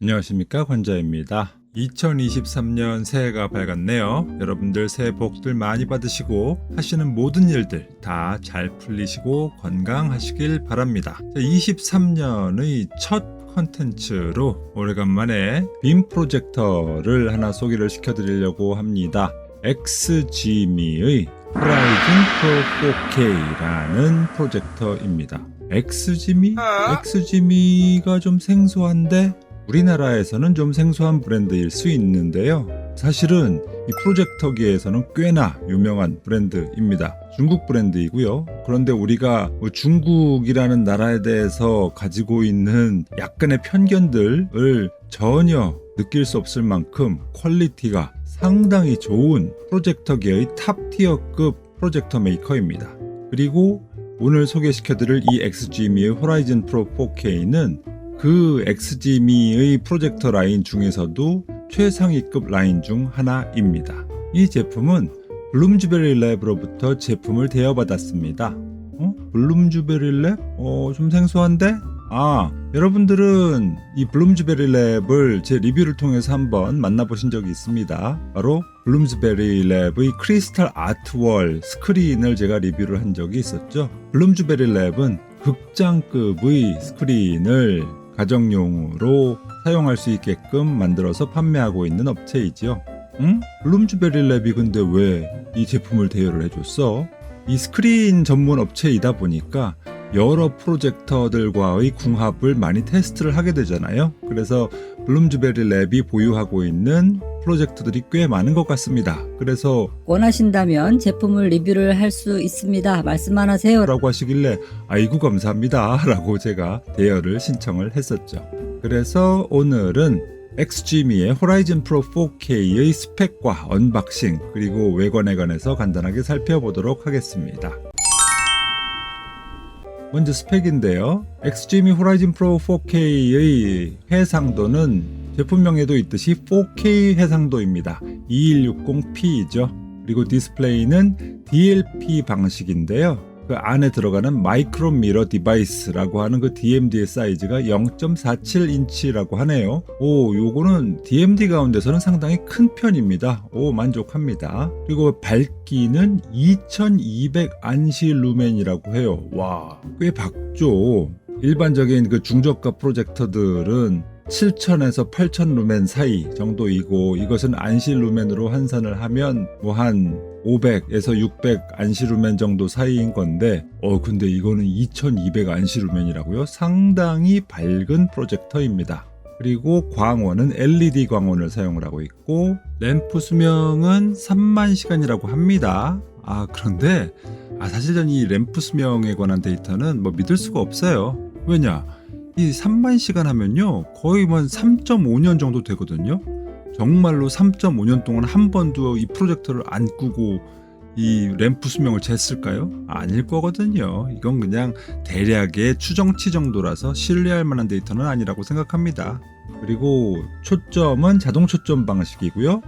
안녕하십니까, 권자입니다. 2023년 새해가 밝았네요. 여러분들 새해 복들 많이 받으시고 하시는 모든 일들 다 잘 풀리시고 건강하시길 바랍니다. 23년의 첫 컨텐츠로 오래간만에 빔 프로젝터를 하나 소개를 시켜드리려고 합니다. XGMI의 Horizon Pro 4K라는 프로젝터입니다. XGMI가 좀 생소한데 우리나라에서는 좀 생소한 브랜드일 수 있는데요. 사실은 이 프로젝터계에서는 꽤나 유명한 브랜드입니다. 중국 브랜드이고요. 그런데 우리가 중국이라는 나라에 대해서 가지고 있는 약간의 편견들을 전혀 느낄 수 없을 만큼 퀄리티가 상당히 좋은 프로젝터계의 탑티어급 프로젝터 메이커입니다. 그리고 오늘 소개시켜드릴 이 XGMI의 호라이즌 프로 4K는 그 XGMI의 프로젝터 라인 중에서도 최상위급 라인 중 하나입니다. 이 제품은 블룸즈베리 랩으로부터 제품을 대여받았습니다. 블룸즈베리 랩? 좀 생소한데? 여러분들은 이 블룸즈베리 랩을 제 리뷰를 통해서 한번 만나보신 적이 있습니다. 바로 블룸즈베리 랩의 크리스탈 아트월 스크린을 제가 리뷰를 한 적이 있었죠. 블룸즈베리 랩은 극장급의 스크린을 가정용으로 사용할 수 있게끔 만들어서 판매하고 있는 업체이지요. 블룸즈베리 랩이 근데 왜 이 제품을 대여를 해줬어? 이 스크린 전문 업체이다 보니까 여러 프로젝터들과의 궁합을 많이 테스트를 하게 되잖아요. 그래서 블룸즈베리 랩이 보유하고 있는 프로젝터들이 꽤 많은 것 같습니다. 그래서 원하신다면 제품을 리뷰를 할 수 있습니다. 말씀만 하세요. 라고 하시길래 아이고 감사합니다 라고 제가 대여를 신청을 했었죠. 그래서 오늘은 XGMI의 호라이즌 프로 4K의 스펙과 언박싱 그리고 외관에 관해서 간단하게 살펴보도록 하겠습니다. 먼저 스펙인데요. XGMI 호라이즌 프로 4K의 해상도는 제품명에도 있듯이 4K 해상도입니다. 2160p이죠. 그리고 디스플레이는 DLP 방식인데요. 그 안에 들어가는 마이크로 미러 디바이스라고 하는 그 DMD의 사이즈가 0.47인치라고 하네요. 요거는 DMD 가운데서는 상당히 큰 편입니다. 만족합니다. 그리고 밝기는 2200 안시 루멘이라고 해요. 와, 꽤 밝죠. 일반적인 그 중저가 프로젝터들은 7000에서 8000 루멘 사이 정도이고 이것은 안시 루멘으로 환산을 하면 한 500에서 600 안시 루멘 정도 사이인 건데 근데 이거는 2200 안시 루멘이라고요? 상당히 밝은 프로젝터입니다. 그리고 광원은 LED 광원을 사용을 하고 있고 램프 수명은 3만 시간이라고 합니다. 그런데 사실 전 이 램프 수명에 관한 데이터는 믿을 수가 없어요. 왜냐? 이 3만 시간 하면요 거의 3.5년 정도 되거든요. 정말로 3.5년 동안 한 번도 이 프로젝터를 안 끄고 이 램프 수명을 쟀을까요? 아닐 거거든요. 이건 그냥 대략의 추정치 정도라서 신뢰할 만한 데이터는 아니라고 생각합니다. 그리고 초점은 자동 초점 방식이고요.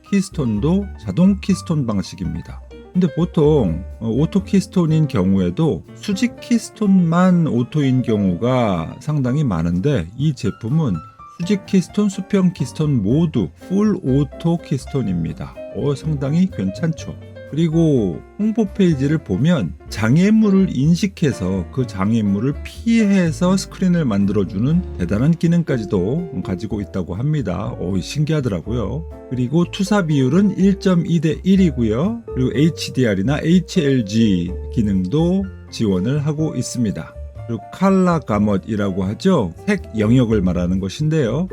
키스톤도 자동 키스톤 방식입니다. 근데 보통 오토 키스톤인 경우에도 수직 키스톤만 오토인 경우가 상당히 많은데 이 제품은 수직 키스톤, 수평 키스톤 모두 풀 오토 키스톤입니다. 상당히 괜찮죠. 그리고 홍보 페이지를 보면 장애물을 인식해서 그 장애물을 피해서 스크린을 만들어주는 대단한 기능까지도 가지고 있다고 합니다. 신기하더라고요. 그리고 투사 비율은 1.2대 1이고요. 그리고 HDR이나 HLG 기능도 지원을 하고 있습니다. 그리고 컬러 가멋이라고 하죠. 색 영역을 말하는 것인데요.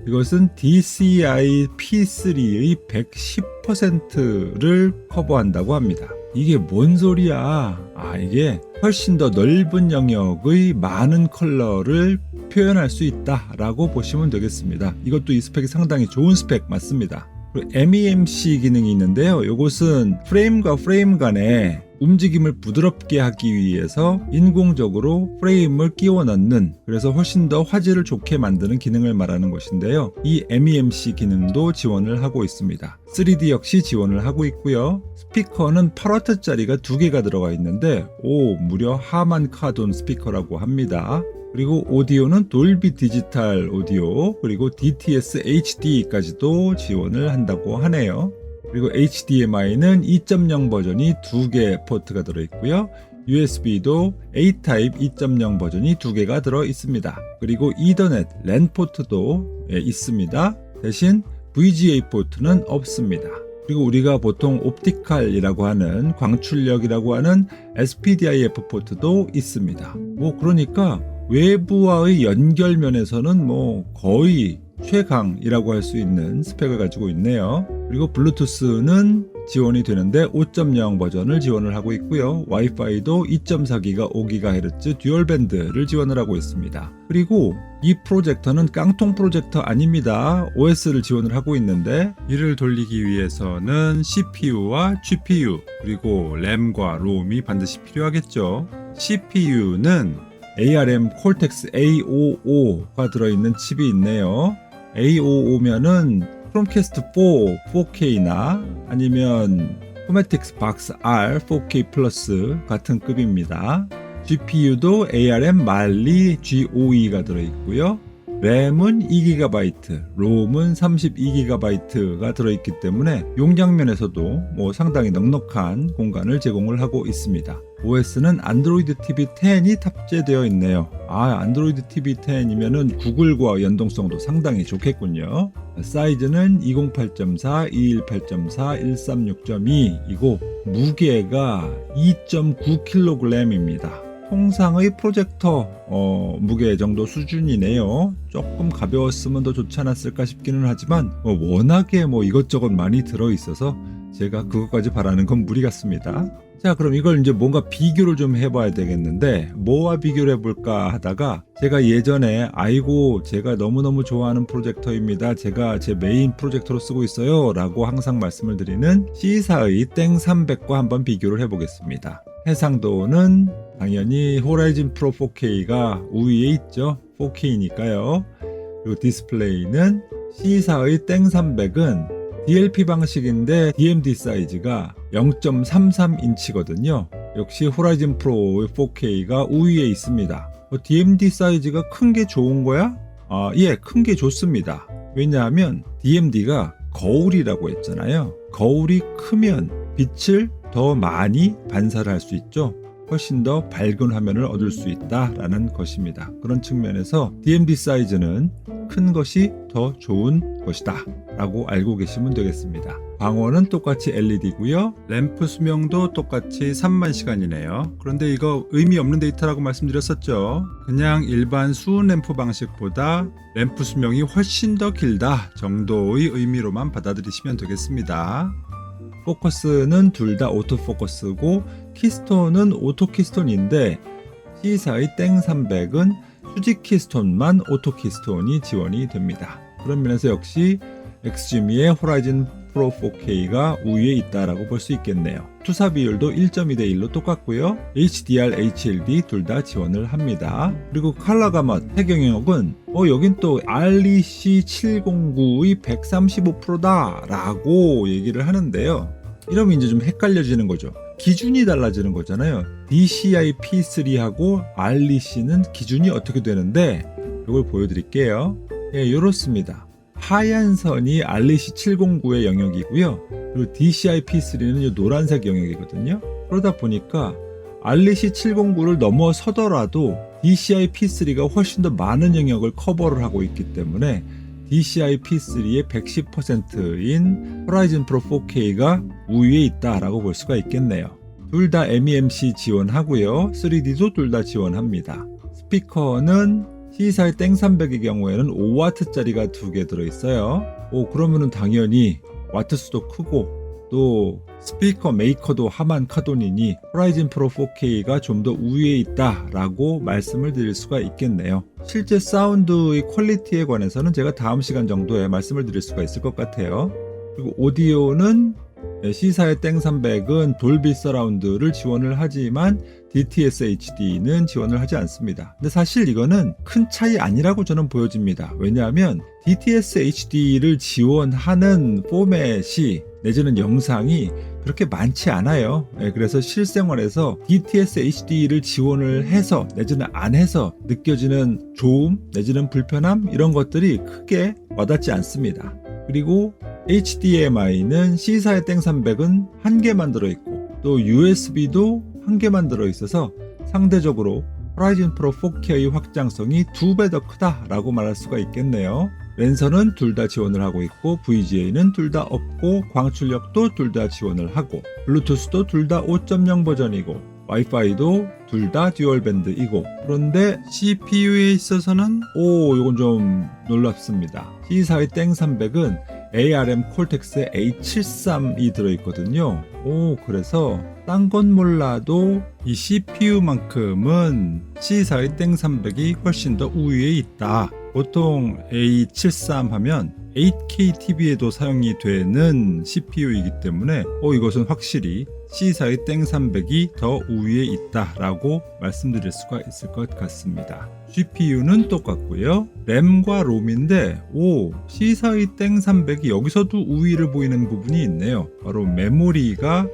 이것은 DCI P3의 110%를 커버한다고 합니다. 이게 뭔 소리야? 이게 훨씬 더 넓은 영역의 많은 컬러를 표현할 수 있다라고 보시면 되겠습니다. 이것도 이 스펙이 상당히 좋은 스펙 맞습니다. 그리고 MEMC 기능이 있는데요. 이것은 프레임과 프레임 간에 움직임을 부드럽게 하기 위해서 인공적으로 프레임을 끼워 넣는, 그래서 훨씬 더 화질을 좋게 만드는 기능을 말하는 것인데요. 이 MEMC 기능도 지원을 하고 있습니다. 3D 역시 지원을 하고 있고요. 스피커는 8W짜리가 2개가 들어가 있는데 무려 하만 카돈 스피커라고 합니다. 그리고 오디오는 돌비 디지털 오디오, 그리고 DTS HD까지도 지원을 한다고 하네요. 그리고 HDMI는 2.0 버전이 2개 포트가 들어있고요. USB도 A-Type 2.0 버전이 2개가 들어 있습니다. 그리고 이더넷 랜 포트도 있습니다. 대신 VGA 포트는 없습니다. 그리고 우리가 보통 옵티컬이라고 하는 광출력이라고 하는 SPDIF 포트도 있습니다. 그러니까 외부와의 연결 면에서는 거의 최강이라고 할 수 있는 스펙을 가지고 있네요. 그리고 블루투스는 지원이 되는데 5.0 버전을 지원을 하고 있고요. 와이파이도 2.4GHz, 5GHz 듀얼밴드를 지원을 하고 있습니다. 그리고 이 프로젝터는 깡통 프로젝터 아닙니다. OS를 지원을 하고 있는데 이를 돌리기 위해서는 CPU와 GPU 그리고 램과 롬이 반드시 필요하겠죠. CPU는 ARM 콜텍스 A55가 들어있는 칩이 있네요. A55면은 크롬캐스트 4 4K나 아니면 포매틱스 박스 R 4K 플러스 같은 급입니다. GPU도 ARM 말리 G52가 들어있고요. 램은 2GB, 롬은 32GB가 들어있기 때문에 용량면에서도 상당히 넉넉한 공간을 제공을 하고 있습니다. OS는 안드로이드 TV 10이 탑재되어 있네요. 안드로이드 TV 10이면은 구글과 연동성도 상당히 좋겠군요. 사이즈는 208.4, 218.4, 136.2이고 무게가 2.9kg입니다. 통상의 프로젝터 무게 정도 수준이네요. 조금 가벼웠으면 더 좋지 않았을까 싶기는 하지만 워낙에 이것저것 많이 들어있어서 제가 그것까지 바라는 건 무리 같습니다. 자, 그럼 이걸 이제 뭔가 비교를 좀 해봐야 되겠는데 뭐와 비교를 해볼까 하다가 제가 예전에 제가 너무너무 좋아하는 프로젝터입니다. 제가 제 메인 프로젝터로 쓰고 있어요 라고 항상 말씀을 드리는 C사의 땡300과 한번 비교를 해보겠습니다. 해상도는 당연히 호라이즌 프로 4K가 우위에 있죠. 4K니까요. 그리고 디스플레이는 C사의 땡300은 DLP 방식인데 DMD 사이즈가 0.33인치거든요. 역시 호라이즌 프로의 4K가 우위에 있습니다. DMD 사이즈가 큰 게 좋은 거야? 예, 큰 게 좋습니다. 왜냐하면 DMD가 거울이라고 했잖아요. 거울이 크면 빛을 더 많이 반사를 할 수 있죠. 훨씬 더 밝은 화면을 얻을 수 있다라는 것입니다. 그런 측면에서 DMD 사이즈는 큰 것이 더 좋은 것이다 라고 알고 계시면 되겠습니다. 방어는 똑같이 LED고요. 램프 수명도 똑같이 3만 시간이네요. 그런데 이거 의미 없는 데이터라고 말씀드렸었죠. 그냥 일반 수은 램프 방식보다 램프 수명이 훨씬 더 길다 정도의 의미로만 받아들이시면 되겠습니다. 포커스는 둘 다 오토포커스고 키스톤은 오토 키스톤인데 C사의 땡300은 수직 키스톤만 오토 키스톤이 지원이 됩니다. 그런 면에서 역시 엑스지미의 호라이즌 프로 4K가 우위에 있다라고 볼 수 있겠네요. 투사 비율도 1.2대 1로 똑같고요. HDR, HLD 둘 다 지원을 합니다. 그리고 컬러 가맛 해경영역은 여긴 또 REC 709의 135%다 라고 얘기를 하는데요. 이러면 이제 좀 헷갈려지는 거죠. 기준이 달라지는 거잖아요. DCI P3하고 REC는 기준이 어떻게 되는데 이걸 보여드릴게요. 예, 이렇습니다. 하얀 선이 REC 709의 영역이고요. 그리고 DCI P3는 노란색 영역이거든요. 그러다 보니까 REC 709를 넘어서더라도 DCI P3가 훨씬 더 많은 영역을 커버를 하고 있기 때문에 DCI P3의 110%인 호라이즌 프로 4K가 우위에 있다라고 볼 수가 있겠네요. 둘 다 MEMC 지원하고요. 3D도 둘 다 지원합니다. 스피커는 C사의 땡300의 경우에는 5W짜리가 2개 들어있어요. 그러면은 당연히 와트수도 크고 또 스피커 메이커도 하만 카돈이니 호라이즌 프로 4K가 좀 더 우위에 있다라고 말씀을 드릴 수가 있겠네요. 실제 사운드의 퀄리티에 관해서는 제가 다음 시간 정도에 말씀을 드릴 수가 있을 것 같아요. 그리고 오디오는 C사의 땡300은 돌비 서라운드를 지원을 하지만 DTS HD는 지원을 하지 않습니다. 근데 사실 이거는 큰 차이 아니라고 저는 보여집니다. 왜냐하면 DTS HD를 지원하는 포맷이 내지는 영상이 그렇게 많지 않아요. 그래서 실생활에서 DTS HD를 지원을 해서 내지는 안 해서 느껴지는 좋음 내지는 불편함 이런 것들이 크게 와닿지 않습니다. 그리고 HDMI는 C사의 땡300은 한 개만 들어있고 또 USB도 한 개만 들어있어서 상대적으로 호라이즌 프로 4K 확장성이 2배 더 크다라고 말할 수가 있겠네요. 랜선은 둘 다 지원을 하고 있고 VGA는 둘 다 없고 광출력도 둘 다 지원을 하고 블루투스도 둘 다 5.0 버전이고 와이파이도 둘 다 듀얼 밴드이고 그런데 CPU에 있어서는 이건 좀 놀랍습니다. C사의 땡300은 ARM 콜텍스의 A73이 들어있거든요. 그래서 딴 건 몰라도 이 CPU만큼은 C사의 땡300이 훨씬 더 우위에 있다. 보통 A73 하면 8K TV에도 사용이 되는 CPU이기 때문에 이것은 확실히 C사의 땡300이 더 우위에 있다라고 말씀드릴 수가 있을 것 같습니다. GPU는 똑같고요. 램과 롬인데 C사의 땡300이 여기서도 우위를 보이는 부분이 있네요. 바로 메모리가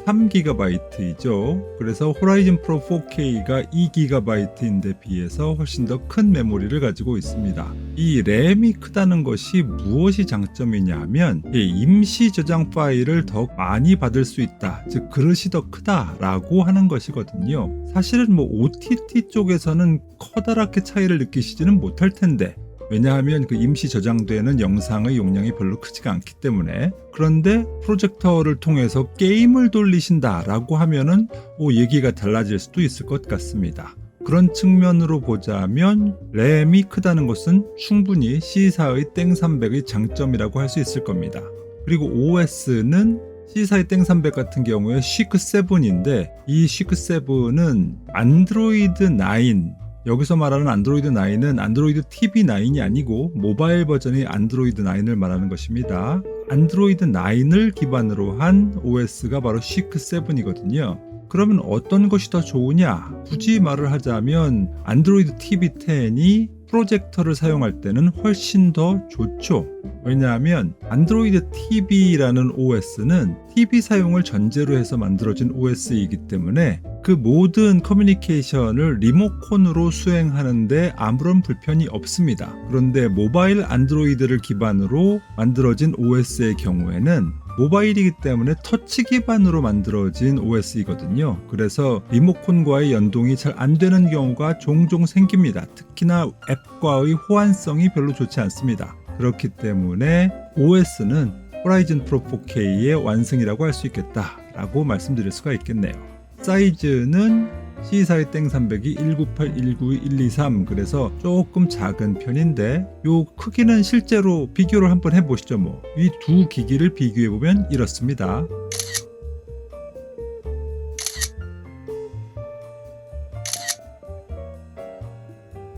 3GB이죠. 그래서 호라이즌 프로 4K가 2GB인데 비해서 훨씬 더 큰 메모리를 가지고 있습니다. 이 램이 크다는 것이 무엇이 장점이냐 하면 임시 저장 파일을 더 많이 받을 수 있다. 즉 그릇이 더 크다라고 하는 것이거든요. 사실은 OTT 쪽에서는 커다랗게 차이를 느끼시지는 못할 텐데 왜냐하면 그 임시 저장되는 영상의 용량이 별로 크지가 않기 때문에. 그런데 프로젝터를 통해서 게임을 돌리신다라고 하면은 얘기가 달라질 수도 있을 것 같습니다. 그런 측면으로 보자면 램이 크다는 것은 충분히 C사의 땡300의 장점이라고 할 수 있을 겁니다. 그리고 OS는 C사의 땡300 같은 경우에 쉬크7인데 이 쉬크7은 안드로이드 9 여기서 말하는 안드로이드 9은 안드로이드 TV 9이 아니고 모바일 버전의 안드로이드 9을 말하는 것입니다. 안드로이드 9을 기반으로 한 OS가 바로 쉬크7이거든요. 그러면 어떤 것이 더 좋으냐? 굳이 말을 하자면 안드로이드 TV 10이 프로젝터를 사용할 때는 훨씬 더 좋죠. 왜냐하면 안드로이드 TV라는 OS는 TV 사용을 전제로 해서 만들어진 OS이기 때문에 그 모든 커뮤니케이션을 리모컨으로 수행하는데 아무런 불편이 없습니다. 그런데 모바일 안드로이드를 기반으로 만들어진 OS의 경우에는 모바일이기 때문에 터치 기반으로 만들어진 OS이거든요. 그래서 리모컨과의 연동이 잘 안 되는 경우가 종종 생깁니다. 특히나 앱과의 호환성이 별로 좋지 않습니다. 그렇기 때문에 OS는 호라이즌 프로 4K의 완승이라고 할 수 있겠다라고 말씀드릴 수가 있겠네요. 사이즈는 C사의 땡300이 198, 192, 123 그래서 조금 작은 편인데 요 크기는 실제로 비교를 한번 해보시죠. 이 두 기기를 비교해보면 이렇습니다.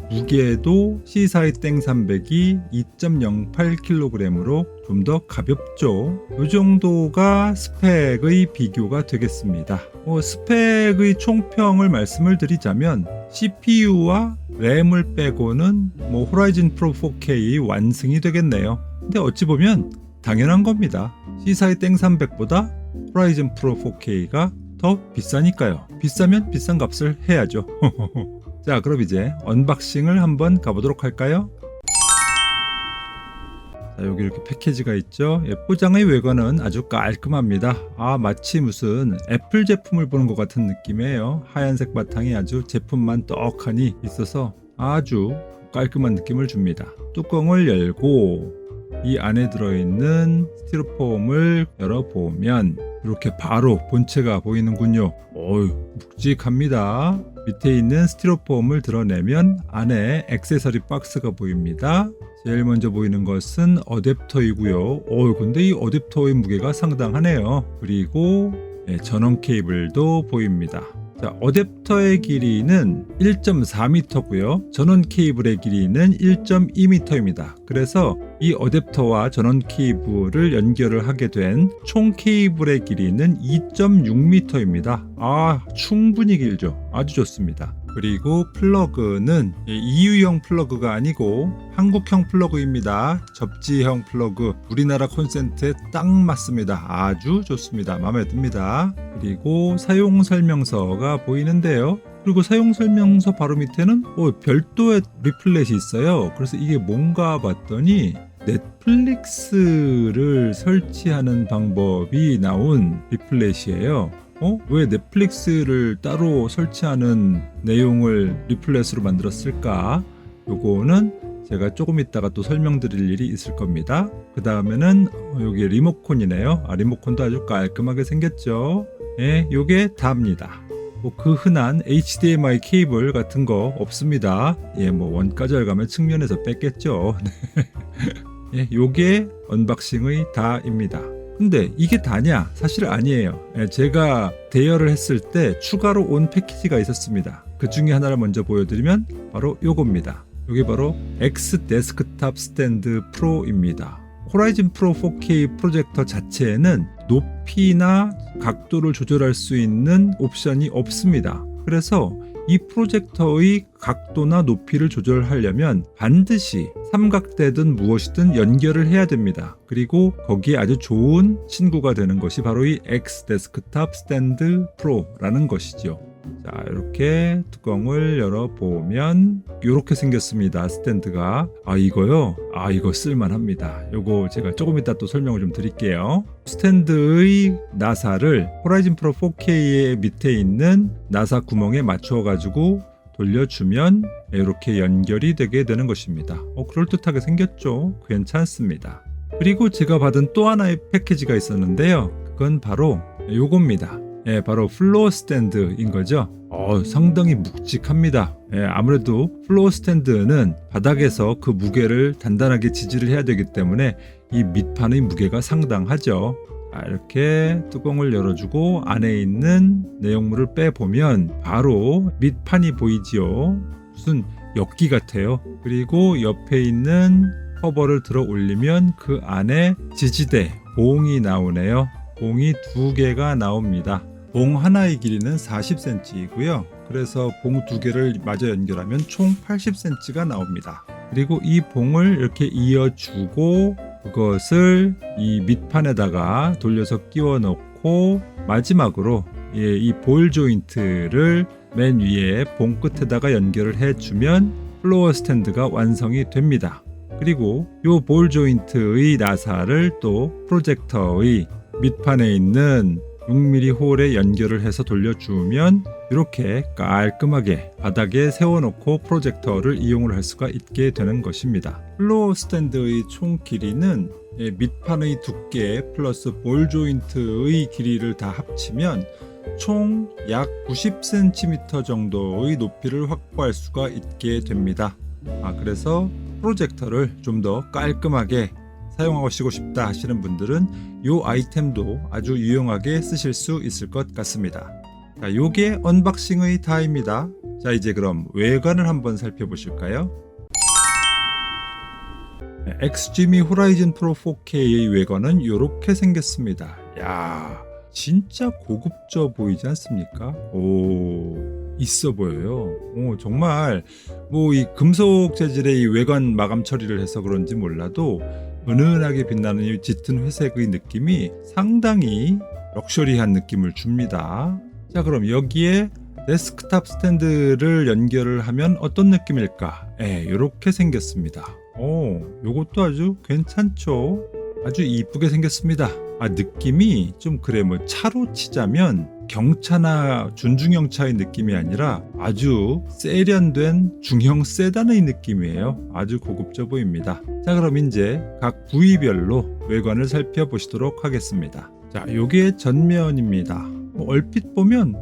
무게도 C사의 땡300이 2.08kg으로 좀 더 가볍죠. 이 정도가 스펙의 비교가 되겠습니다. 스펙의 총평을 말씀을 드리자면 CPU와 램을 빼고는 호라이즌 프로 4K 완승이 되겠네요. 근데 어찌 보면 당연한 겁니다. C사의 땡300보다 호라이즌 프로 4K가 더 비싸니까요. 비싸면 비싼 값을 해야죠. 자, 그럼 이제 언박싱을 한번 가보도록 할까요? 자, 여기 이렇게 패키지가 있죠. 포장의 외관은 아주 깔끔합니다. 마치 무슨 애플 제품을 보는 것 같은 느낌이에요. 하얀색 바탕이 아주 제품만 떡하니 있어서 아주 깔끔한 느낌을 줍니다. 뚜껑을 열고 이 안에 들어있는 스티로폼을 열어보면 이렇게 바로 본체가 보이는군요. 묵직합니다. 밑에 있는 스티로폼을 드러내면 안에 액세서리 박스가 보입니다. 제일 먼저 보이는 것은 어댑터이고요. 근데 이 어댑터의 무게가 상당하네요. 그리고 전원 케이블도 보입니다. 자, 어댑터의 길이는 1.4m고요. 전원 케이블의 길이는 1.2m입니다. 그래서 이 어댑터와 전원 케이블을 연결을 하게 된 총 케이블의 길이는 2.6m입니다. 충분히 길죠. 아주 좋습니다. 그리고 플러그는 EU형 플러그가 아니고 한국형 플러그입니다. 접지형 플러그, 우리나라 콘센트에 딱 맞습니다. 아주 좋습니다. 마음에 듭니다. 그리고 사용 설명서가 보이는데요. 그리고 사용 설명서 바로 밑에는 별도의 리플렛이 있어요. 그래서 이게 뭔가 봤더니 넷플릭스를 설치하는 방법이 나온 리플렛이에요. 왜 넷플릭스를 따로 설치하는 내용을 리플렛으로 만들었을까? 요거는 제가 조금 있다가 또 설명드릴 일이 있을 겁니다. 그 다음에는 여기 리모컨이네요. 리모컨도 아주 깔끔하게 생겼죠. 예, 요게 다입니다. 그 흔한 HDMI 케이블 같은 거 없습니다. 예, 원가 절감의 측면에서 뺐겠죠. 예, 요게 언박싱의 다입니다. 근데 이게 다냐? 사실 아니에요. 제가 대여를 했을 때 추가로 온 패키지가 있었습니다. 그 중에 하나를 먼저 보여드리면 바로 요겁니다. 이게 바로 X 데스크탑 스탠드 프로입니다. 호라이즌 프로 4K 프로젝터 자체에는 높이나 각도를 조절할 수 있는 옵션이 없습니다. 그래서 이 프로젝터의 각도나 높이를 조절하려면 반드시 삼각대든 무엇이든 연결을 해야 됩니다. 그리고 거기에 아주 좋은 친구가 되는 것이 바로 이 X 데스크탑 스탠드 프로라는 것이죠. 자, 이렇게 뚜껑을 열어보면 이렇게 생겼습니다. 스탠드가. 이거요? 이거 쓸만합니다. 요거 제가 조금 이따 또 설명을 좀 드릴게요. 스탠드의 나사를 호라이즌 프로 4K의 밑에 있는 나사 구멍에 맞춰 가지고 돌려주면 이렇게 연결이 되게 되는 것입니다. 그럴듯하게 생겼죠? 괜찮습니다. 그리고 제가 받은 또 하나의 패키지가 있었는데요. 그건 바로 요겁니다. 예, 바로 플로어 스탠드인 거죠. 상당히 묵직합니다. 예, 아무래도 플로어 스탠드는 바닥에서 그 무게를 단단하게 지지를 해야 되기 때문에 이 밑판의 무게가 상당하죠. 이렇게 뚜껑을 열어주고 안에 있는 내용물을 빼보면 바로 밑판이 보이지요. 무슨 엽기 같아요. 그리고 옆에 있는 커버를 들어 올리면 그 안에 지지대, 봉이 나오네요. 봉이 2개가 나옵니다. 봉 하나의 길이는 40cm이고요. 그래서 봉 2개를 마저 연결하면 총 80cm가 나옵니다. 그리고 이 봉을 이렇게 이어주고 그것을 이 밑판에다가 돌려서 끼워 넣고 마지막으로 이 볼 조인트를 맨 위에 봉 끝에다가 연결을 해주면 플로어 스탠드가 완성이 됩니다. 그리고 이 볼 조인트의 나사를 또 프로젝터의 밑판에 있는 6mm 홀에 연결을 해서 돌려주면 이렇게 깔끔하게 바닥에 세워놓고 프로젝터를 이용을 할 수가 있게 되는 것입니다. 플로어 스탠드의 총 길이는 밑판의 두께 플러스 볼 조인트의 길이를 다 합치면 총 약 90cm 정도의 높이를 확보할 수가 있게 됩니다. 그래서 프로젝터를 좀 더 깔끔하게 사용하시고 싶다 하시는 분들은 이 아이템도 아주 유용하게 쓰실 수 있을 것 같습니다. 자, 요게 언박싱의 다입니다. 자, 이제 그럼 외관을 한번 살펴보실까요? XGME 호라이즌 프로 4K의 외관은 이렇게 생겼습니다. 야, 진짜 고급져 보이지 않습니까? 있어 보여요. 정말 이 금속 재질의 이 외관 마감 처리를 해서 그런지 몰라도 은은하게 빛나는 이 짙은 회색의 느낌이 상당히 럭셔리한 느낌을 줍니다. 자, 그럼 여기에 데스크탑 스탠드를 연결을 하면 어떤 느낌일까? 이렇게 생겼습니다. 요것도 아주 괜찮죠? 아주 이쁘게 생겼습니다. 느낌이 좀 차로 치자면 경차나 준중형차의 느낌이 아니라 아주 세련된 중형 세단의 느낌이에요. 아주 고급져 보입니다. 자, 그럼 이제 각 부위별로 외관을 살펴보시도록 하겠습니다. 자, 요게 전면입니다. 얼핏 보면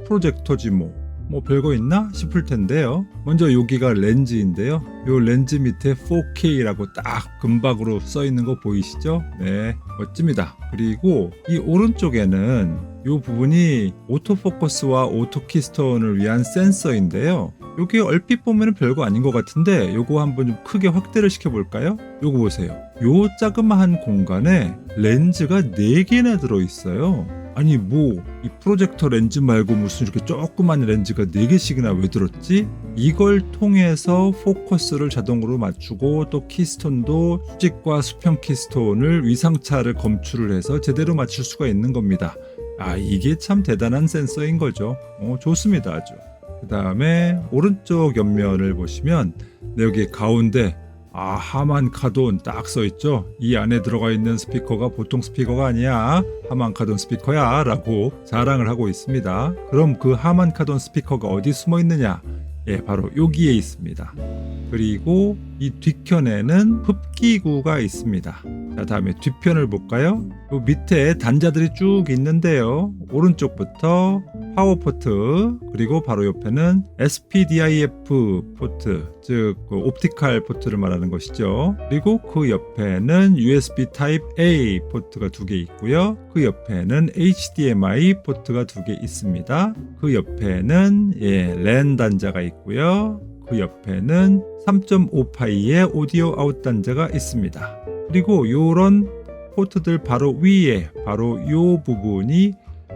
프로젝터지 뭐 별거 있나 싶을 텐데요. 먼저 여기가 렌즈인데요. 요 렌즈 밑에 4K라고 딱 금박으로 써 있는 거 보이시죠? 네, 멋집니다. 그리고 이 오른쪽에는 이 부분이 오토포커스와 오토키스톤을 위한 센서인데요. 여기 얼핏 보면 별거 아닌 것 같은데 요거 한번 좀 크게 확대를 시켜볼까요? 요거 보세요. 요 자그마한 공간에 렌즈가 4개나 들어있어요. 아니 뭐 이 프로젝터 렌즈 말고 무슨 이렇게 조그만 렌즈가 4개씩이나 왜 들었지? 이걸 통해서 포커스를 자동으로 맞추고 또 키스톤도 수직과 수평 키스톤을 위상차를 검출을 해서 제대로 맞출 수가 있는 겁니다. 아, 이게 참 대단한 센서인 거죠. 좋습니다, 아주. 그 다음에 오른쪽 옆면을 보시면 여기 가운데 하만 카돈 딱 써있죠. 이 안에 들어가 있는 스피커가 보통 스피커가 아니야. 하만 카돈 스피커야 라고 자랑을 하고 있습니다. 그럼 그 하만 카돈 스피커가 어디 숨어 있느냐? 예, 바로 여기에 있습니다. 그리고 이 뒷편에는 흡기구가 있습니다. 자, 다음에 뒷편을 볼까요? 요 밑에 단자들이 쭉 있는데요. 오른쪽부터 파워 포트, 그리고 바로 옆에는 SPDIF 포트, 즉 옵티컬 포트를 말하는 것이죠. 그리고 그 옆에는 USB 타입 A 포트가 2개 있고요. 그 옆에는 HDMI 포트가 2개 있습니다. 그 옆에는 랜 단자가 있고요. 그 옆에는 3.5파이의 오디오 아웃 단자가 있습니다. 그리고 이런 포트들 바로 위에 바로 이 부분이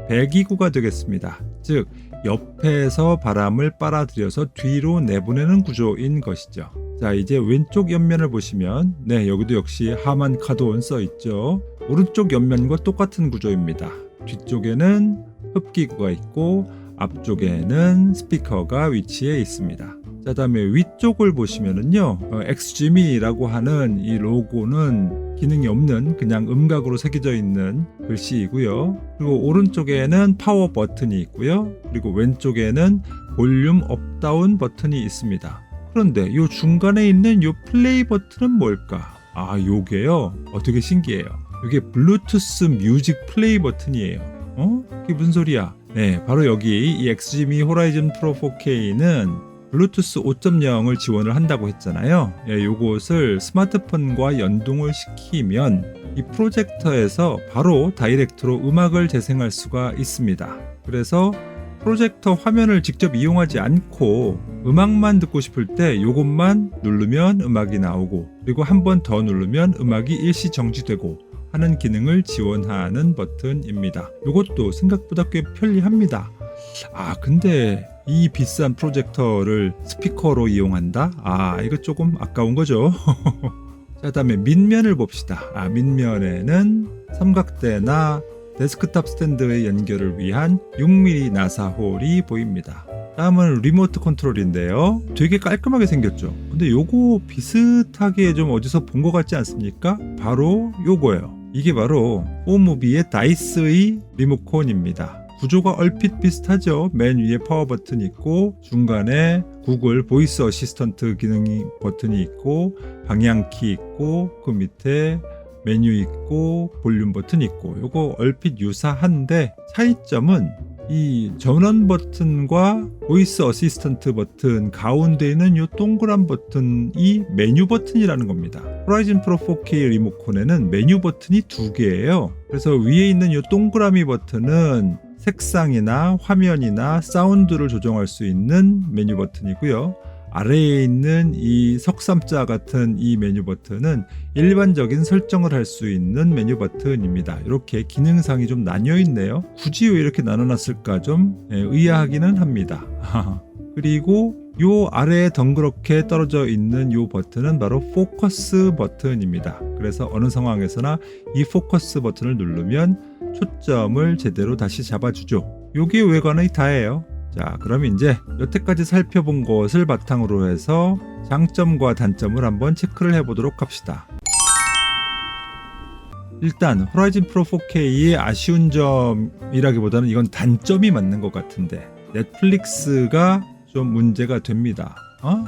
배기구가 되겠습니다. 즉 옆에서 바람을 빨아들여서 뒤로 내보내는 구조인 것이죠. 자, 이제 왼쪽 옆면을 보시면 여기도 역시 하만 카돈 써 있죠. 오른쪽 옆면과 똑같은 구조입니다. 뒤쪽에는 흡기구가 있고 앞쪽에는 스피커가 위치해 있습니다. 자, 다음에 위쪽을 보시면은요, XGM이라고 하는 이 로고는 기능이 없는 그냥 음각으로 새겨져 있는 글씨이고요. 그리고 오른쪽에는 파워 버튼이 있고요. 그리고 왼쪽에는 볼륨 업다운 버튼이 있습니다. 그런데 이 중간에 있는 이 플레이 버튼은 뭘까? 요게요. 되게 신기해요. 이게 블루투스 뮤직 플레이 버튼이에요. 이게 무슨 소리야? 네, 바로 여기 이 XGM 호라이즌 프로 4K는 블루투스 5.0을 지원을 한다고 했잖아요. 요것을 스마트폰과 연동을 시키면 이 프로젝터에서 바로 다이렉트로 음악을 재생할 수가 있습니다. 그래서 프로젝터 화면을 직접 이용하지 않고 음악만 듣고 싶을 때 요것만 누르면 음악이 나오고, 그리고 한 번 더 누르면 음악이 일시 정지되고 하는 기능을 지원하는 버튼입니다. 이것도 생각보다 꽤 편리합니다. 근데 이 비싼 프로젝터를 스피커로 이용한다? 이거 조금 아까운 거죠. 자, 다음에 밑면을 봅시다. 밑면에는 삼각대나 데스크탑 스탠드의 연결을 위한 6mm 나사 홀이 보입니다. 다음은 리모트 컨트롤인데요. 되게 깔끔하게 생겼죠. 근데 요거 비슷하게 좀 어디서 본 것 같지 않습니까? 바로 요거예요. 이게 바로 포무비의 다이스의 리모컨입니다. 구조가 얼핏 비슷하죠. 맨 위에 파워 버튼이 있고 중간에 구글 보이스 어시스턴트 기능이 버튼이 있고 방향키 있고 그 밑에 메뉴 있고 볼륨 버튼 있고, 요거 얼핏 유사한데 차이점은 이 전원 버튼과 보이스 어시스턴트 버튼 가운데 있는 이 동그란 버튼이 메뉴 버튼이라는 겁니다. 호라이즌 프로 4K 리모컨에는 메뉴 버튼이 2개예요. 그래서 위에 있는 이 동그라미 버튼은 색상이나 화면이나 사운드를 조정할 수 있는 메뉴 버튼이고요. 아래에 있는 이 석삼자 같은 이 메뉴 버튼은 일반적인 설정을 할 수 있는 메뉴 버튼입니다. 이렇게 기능상이 좀 나뉘어 있네요. 굳이 왜 이렇게 나눠놨을까 좀 의아하기는 합니다. 그리고 요 아래에 덩그렇게 떨어져 있는 요 버튼은 바로 포커스 버튼입니다. 그래서 어느 상황에서나 이 포커스 버튼을 누르면 초점을 제대로 다시 잡아주죠. 요게 외관의 다예요. 자, 그럼 이제 여태까지 살펴본 것을 바탕으로 해서 장점과 단점을 한번 체크를 해보도록 합시다. 일단 호라이즌 프로 4K의 아쉬운 점이라기보다는 이건 단점이 맞는 것 같은데, 넷플릭스가 좀 문제가 됩니다.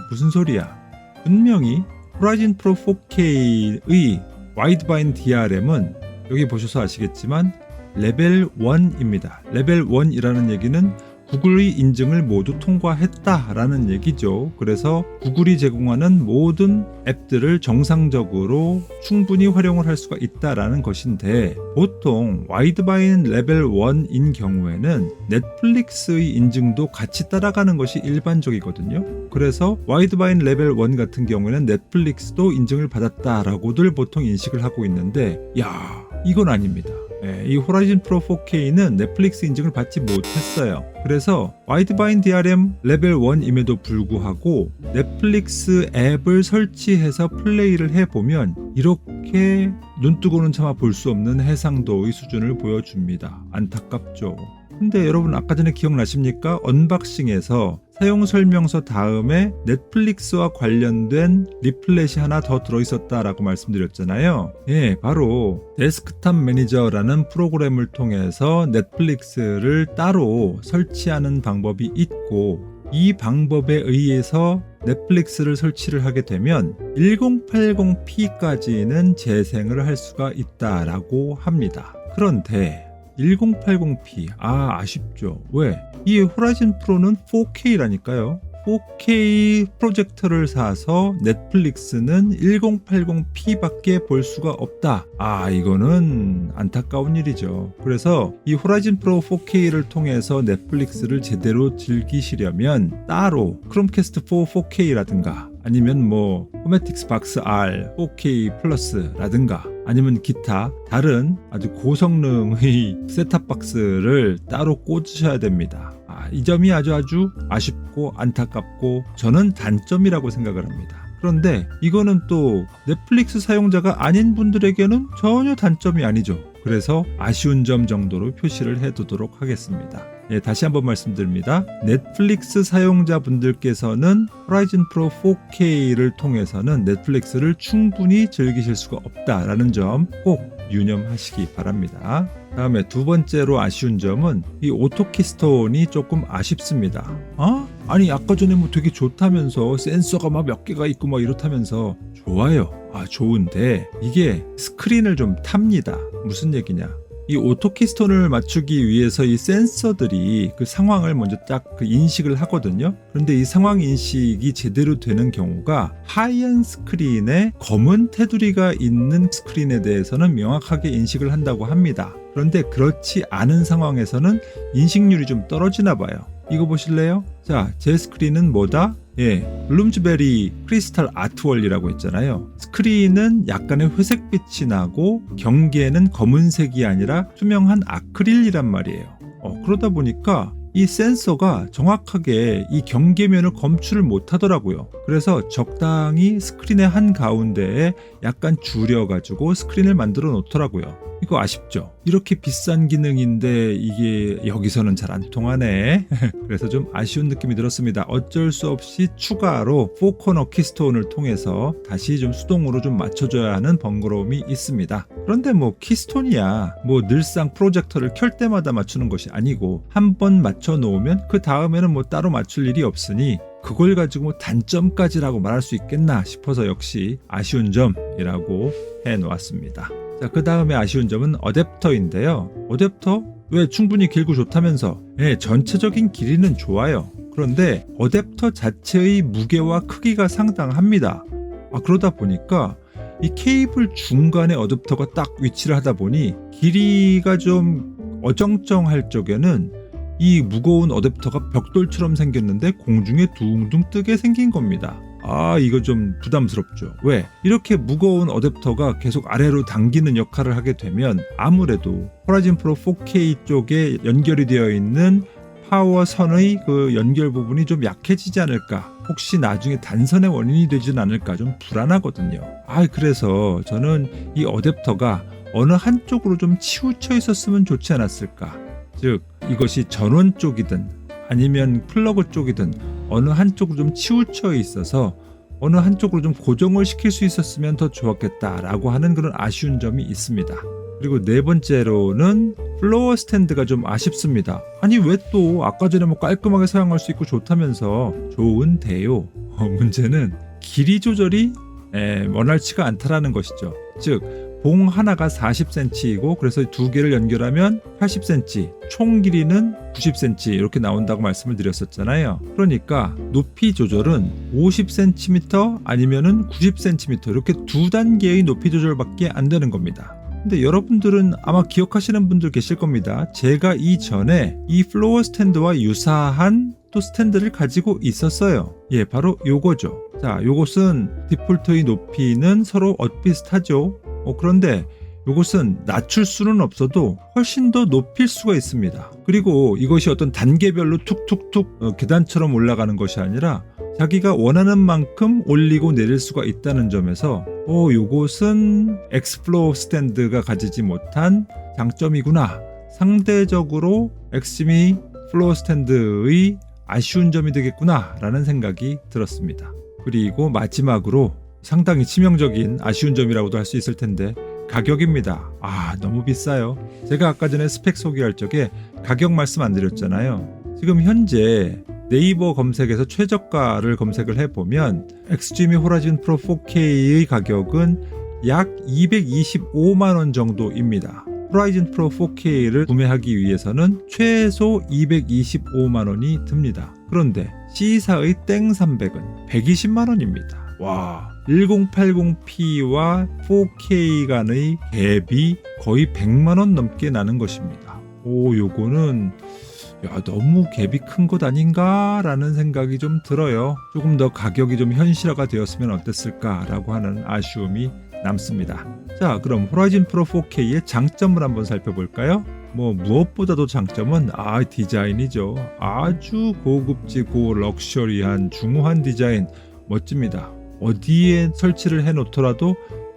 무슨 소리야? 분명히 호라이즌 프로 4K의 와이드바인 DRM은 여기 보셔서 아시겠지만 레벨 1입니다. 레벨 1이라는 얘기는 구글의 인증을 모두 통과했다라는 얘기죠. 그래서 구글이 제공하는 모든 앱들을 정상적으로 충분히 활용을 할 수가 있다라는 것인데, 보통 와이드바인 레벨 1인 경우에는 넷플릭스의 인증도 같이 따라가는 것이 일반적이거든요. 그래서 와이드바인 레벨 1 같은 경우에는 넷플릭스도 인증을 받았다라고들 보통 인식을 하고 있는데, 이건 아닙니다. 이 호라이즌 프로 4K는 넷플릭스 인증을 받지 못했어요. 그래서 와이드바인 DRM 레벨 1임에도 불구하고 넷플릭스 앱을 설치해서 플레이를 해보면 이렇게 눈뜨고는 차마 볼 수 없는 해상도의 수준을 보여줍니다. 안타깝죠. 근데 여러분 아까 전에 기억나십니까? 언박싱에서 사용 설명서 다음에 넷플릭스와 관련된 리플렛이 하나 더 들어있었다라고 말씀드렸잖아요. 바로 데스크탑 매니저라는 프로그램을 통해서 넷플릭스를 따로 설치하는 방법이 있고, 이 방법에 의해서 넷플릭스를 설치를 하게 되면 1080p까지는 재생을 할 수가 있다라고 합니다. 그런데 1080p 아쉽죠. 왜? 이 호라이즌 프로는 4K라니까요. 4K 프로젝터를 사서 넷플릭스는 1080p밖에 볼 수가 없다. 이거는 안타까운 일이죠. 그래서 이 호라이즌 프로 4K를 통해서 넷플릭스를 제대로 즐기시려면 따로 크롬캐스트 4 4K라든가 아니면 호메틱스 박스 R 4K 플러스라든가 아니면 기타 다른 아주 고성능의 셋탑박스를 따로 꽂으셔야 됩니다. 이 점이 아주 아쉽고 안타깝고 저는 단점이라고 생각을 합니다. 그런데 이거는 또 넷플릭스 사용자가 아닌 분들에게는 전혀 단점이 아니죠. 그래서 아쉬운 점 정도로 표시를 해두도록 하겠습니다. 다시 한번 말씀드립니다. 넷플릭스 사용자분들께서는 호라이즌 프로 4K를 통해서는 넷플릭스를 충분히 즐기실 수가 없다라는 점 꼭 유념하시기 바랍니다. 다음에 두 번째로 아쉬운 점은 이 오토키스톤이 조금 아쉽습니다. 아니 아까 전에 되게 좋다면서 센서가 몇 개가 있고 이렇다면서 좋아요. 좋은데 이게 스크린을 좀 탑니다. 무슨 얘기냐? 이 오토키스톤을 맞추기 위해서 이 센서들이 그 상황을 먼저 딱 인식을 하거든요. 그런데 이 상황 인식이 제대로 되는 경우가 하얀 스크린에 검은 테두리가 있는 스크린에 대해서는 명확하게 인식을 한다고 합니다. 그런데 그렇지 않은 상황에서는 인식률이 좀 떨어지나 봐요. 이거 보실래요? 자, 제 스크린은 뭐다? 블룸즈베리 크리스탈 아트월이라고 했잖아요. 스크린은 약간의 회색빛이 나고 경계는 검은색이 아니라 투명한 아크릴이란 말이에요. 그러다 보니까 이 센서가 정확하게 이 경계면을 검출을 못하더라고요. 그래서 적당히 스크린의 한가운데에 약간 줄여가지고 스크린을 만들어 놓더라고요. 이거 아쉽죠? 이렇게 비싼 기능인데 이게 여기서는 잘 안 통하네. 그래서 좀 아쉬운 느낌이 들었습니다. 어쩔 수 없이 추가로 4코너 키스톤을 통해서 다시 좀 수동으로 좀 맞춰줘야 하는 번거로움이 있습니다. 그런데 키스톤이야 늘상 프로젝터를 켤 때마다 맞추는 것이 아니고 한 번 맞춰 놓으면 그 다음에는 따로 맞출 일이 없으니 그걸 가지고 단점까지라고 말할 수 있겠나 싶어서 역시 아쉬운 점이라고 해놓았습니다. 자, 그 다음에 아쉬운 점은 어댑터인데요. 어댑터? 왜 충분히 길고 좋다면서? 전체적인 길이는 좋아요. 그런데 어댑터 자체의 무게와 크기가 상당합니다. 그러다 보니까 이 케이블 중간에 어댑터가 딱 위치를 하다 보니 길이가 좀 어정쩡할 적에는 이 무거운 어댑터가 벽돌처럼 생겼는데 공중에 둥둥 뜨게 생긴 겁니다. 이거 좀 부담스럽죠. 왜? 이렇게 무거운 어댑터가 계속 아래로 당기는 역할을 하게 되면 아무래도 호라이즌 프로 4K 쪽에 연결이 되어 있는 파워 선의 그 연결 부분이 좀 약해지지 않을까, 혹시 나중에 단선의 원인이 되진 않을까 좀 불안하거든요. 그래서 저는 이 어댑터가 어느 한쪽으로 좀 치우쳐 있었으면 좋지 않았을까. 즉 이것이 전원 쪽이든 아니면 플러그 쪽이든 어느 한쪽으로 좀 치우쳐 있어서 어느 한쪽으로 좀 고정을 시킬 수 있었으면 더 좋았겠다라고 하는 그런 아쉬운 점이 있습니다. 그리고 네 번째로는 플로어 스탠드가 좀 아쉽습니다. 왜 또 아까 전에 깔끔하게 사용할 수 있고 좋다면서. 좋은데요. 문제는 길이 조절이 원활치가 않다라는 것이죠. 즉 봉 하나가 40cm이고 그래서 두 개를 연결하면 80cm, 총 길이는 90cm 이렇게 나온다고 말씀을 드렸었잖아요. 그러니까 높이 조절은 50cm 아니면은 90cm 이렇게 두 단계의 높이 조절밖에 안 되는 겁니다. 근데 여러분들은 아마 기억하시는 분들 계실 겁니다. 제가 이전에 이 플로어 스탠드와 유사한 또 스탠드를 가지고 있었어요. 예, 바로 요거죠. 자, 요것은 디폴트의 높이는 서로 엇비슷하죠. 그런데 요것은 낮출 수는 없어도 훨씬 더 높일 수가 있습니다. 그리고 이것이 어떤 단계별로 툭툭툭 계단처럼 올라가는 것이 아니라 자기가 원하는 만큼 올리고 내릴 수가 있다는 점에서 요것은 엑스플로어 스탠드가 가지지 못한 장점이구나. 상대적으로 엑스짐이 플로어 스탠드의 아쉬운 점이 되겠구나 라는 생각이 들었습니다. 그리고 마지막으로 상당히 치명적인 아쉬운 점이라고도 할 수 있을 텐데 가격입니다. 너무 비싸요. 제가 아까 전에 스펙 소개할 적에 가격 말씀 안 드렸잖아요. 지금 현재 네이버 검색에서 최저가를 검색을 해보면 XGMI 호라이즌 프로 4K의 가격은 약 225만원 정도입니다. 호라이즌 프로 4K를 구매하기 위해서는 최소 225만원이 듭니다. 그런데 C사의 땡 300은 120만원입니다. 와, 1080p와 4K 간의 갭이 거의 100만원 넘게 나는 것입니다. 요거는 너무 갭이 큰 것 아닌가 라는 생각이 좀 들어요. 조금 더 가격이 좀 현실화가 되었으면 어땠을까 라고 하는 아쉬움이 남습니다. 자, 그럼 호라이즌 프로 4K의 장점을 한번 살펴볼까요? 무엇보다도 장점은 디자인이죠. 아주 고급지고 럭셔리한 중후한 디자인 멋집니다. 어디에 설치를 해놓더라도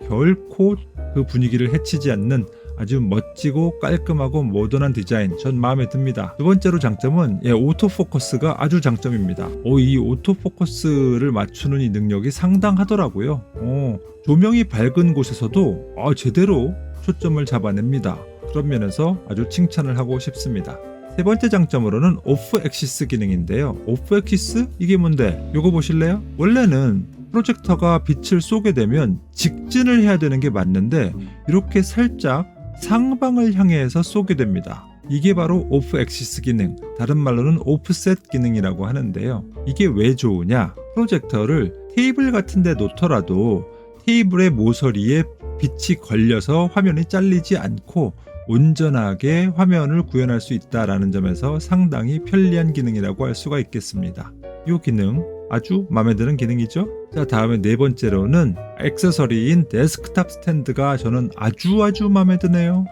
결코 그 분위기를 해치지 않는 아주 멋지고 깔끔하고 모던한 디자인, 전 마음에 듭니다. 두 번째로 장점은 오토포커스가 아주 장점입니다. 이 오토포커스를 맞추는 이 능력이 상당하더라고요. 조명이 밝은 곳에서도 제대로 초점을 잡아냅니다. 그런 면에서 아주 칭찬을 하고 싶습니다. 세 번째 장점으로는 오프 엑시스 기능인데요. 오프 엑시스? 이게 뭔데? 요거 보실래요? 원래는 프로젝터가 빛을 쏘게 되면 직진을 해야 되는 게 맞는데 이렇게 살짝 상방을 향해서 쏘게 됩니다. 이게 바로 오프 엑시스 기능, 다른 말로는 오프셋 기능이라고 하는데요. 이게 왜 좋으냐? 프로젝터를 테이블 같은 데 놓더라도 테이블의 모서리에 빛이 걸려서 화면이 잘리지 않고 온전하게 화면을 구현할 수 있다는 점에서 상당히 편리한 기능이라고 할 수가 있겠습니다. 이 기능 아주 마음에 드는 기능이죠. 자, 다음에 네 번째로는 액세서리인 데스크탑 스탠드가 저는 아주 마음에 드네요.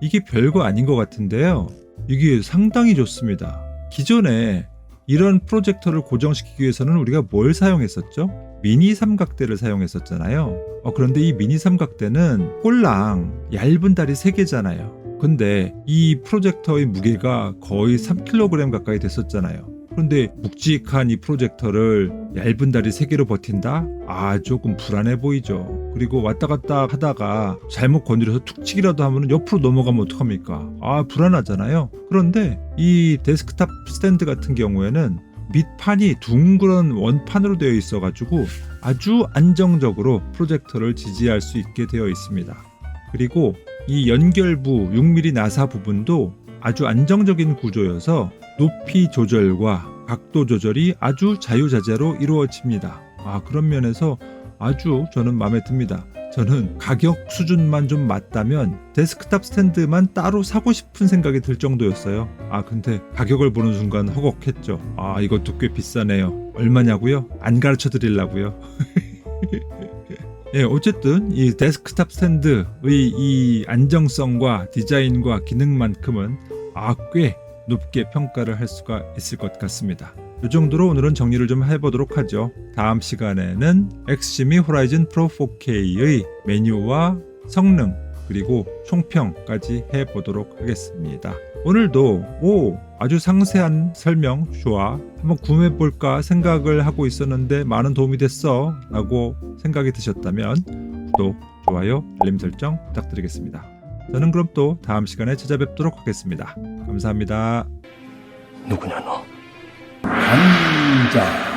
이게 별거 아닌 것 같은데요. 이게 상당히 좋습니다. 기존에 이런 프로젝터를 고정시키기 위해서는 우리가 뭘 사용했었죠? 미니 삼각대를 사용했었잖아요. 그런데 이 미니 삼각대는 꼴랑 얇은 다리 3개잖아요. 근데 이 프로젝터의 무게가 거의 3kg 가까이 됐었잖아요. 그런데 묵직한 이 프로젝터를 얇은 다리 3개로 버틴다? 조금 불안해 보이죠. 그리고 왔다 갔다 하다가 잘못 건드려서 툭 치기라도 하면 옆으로 넘어가면 어떡합니까? 불안하잖아요. 그런데 이 데스크탑 스탠드 같은 경우에는 밑판이 둥그런 원판으로 되어 있어가지고 아주 안정적으로 프로젝터를 지지할 수 있게 되어 있습니다. 그리고 이 연결부 6mm 나사 부분도 아주 안정적인 구조여서 높이 조절과 각도 조절이 아주 자유자재로 이루어집니다. 그런 면에서 아주 저는 마음에 듭니다. 저는 가격 수준만 좀 맞다면 데스크탑 스탠드만 따로 사고 싶은 생각이 들 정도였어요. 근데 가격을 보는 순간 허걱했죠. 이것도 꽤 비싸네요. 얼마냐고요? 안 가르쳐 드리려고요. 어쨌든 이 데스크탑 스탠드의 이 안정성과 디자인과 기능만큼은 꽤 높게 평가를 할 수가 있을 것 같습니다. 이 정도로 오늘은 정리를 좀 해보도록 하죠. 다음 시간에는 XGMI 호라이즌 프로 4K의 메뉴와 성능 그리고 총평까지 해보도록 하겠습니다. 오늘도 아주 상세한 설명 좋아, 한번 구매해볼까 생각을 하고 있었는데 많은 도움이 됐어 라고 생각이 드셨다면 구독, 좋아요, 알림 설정 부탁드리겠습니다. 저는 그럼 또 다음 시간에 찾아뵙도록 하겠습니다. 감사합니다. 누구냐 너? 강자